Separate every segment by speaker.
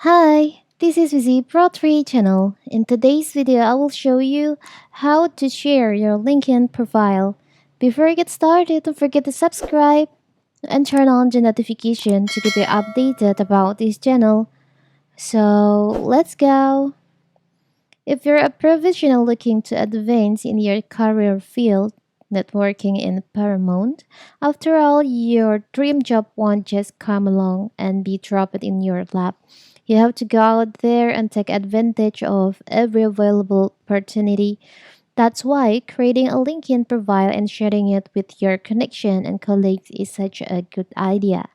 Speaker 1: Hi, this is Vizi Pro 3 channel. In today's video, I will show you how to share your LinkedIn profile. Before I get started, don't forget to subscribe and turn on the notification to keep you updated about this channel. So, let's go. If you're a professional looking to advance in your career field, networking in paramount, after all, your dream job won't just come along and be dropped in your lap. You have to go out there and take advantage of every available opportunity. That's why creating a LinkedIn profile and sharing it with your connection and colleagues is such a good idea.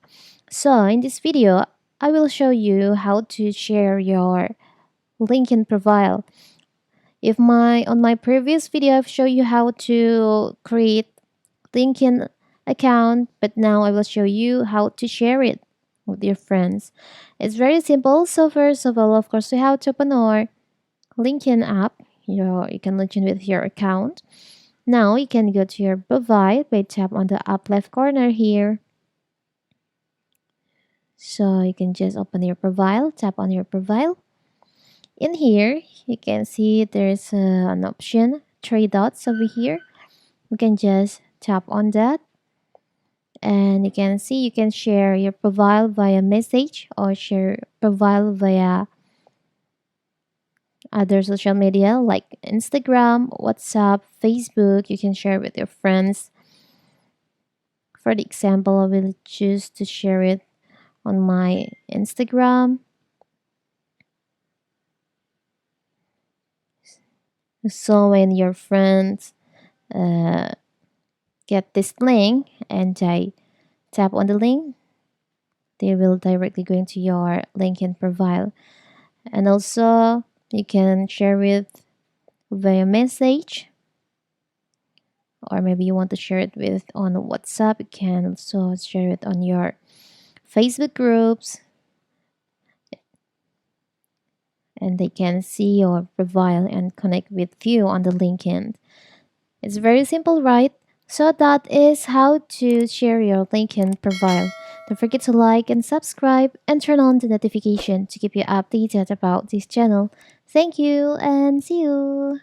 Speaker 1: So, in this video, I will show you how to share your LinkedIn profile. If my on my previous video I've shown you how to create LinkedIn account, but now I will show you how to share it with your friends. It's very simple. So first of all, of course, we have to open our LinkedIn app. You can log in with your account. Now you can go to your profile by tap on the up left corner here. So you can just open your profile, tap on your profile. In here, you can see there's an option, three dots over here. You can just tap on that and you can see you can share your profile via message or share profile via other social media like Instagram, WhatsApp, Facebook. You can share with your friends. For the example, I will choose to share it on my Instagram. So when your friends uh, get this link and they tap on the link, they will directly go into your LinkedIn profile. And also you can share it via message, or maybe you want to share it with on WhatsApp. You can also share it on your Facebook groups and they can see your profile and connect with you on the LinkedIn. It's very simple, right? So that is how to share your LinkedIn profile. Don't forget to like and subscribe and turn on the notification to keep you updated about this channel. Thank you and see you.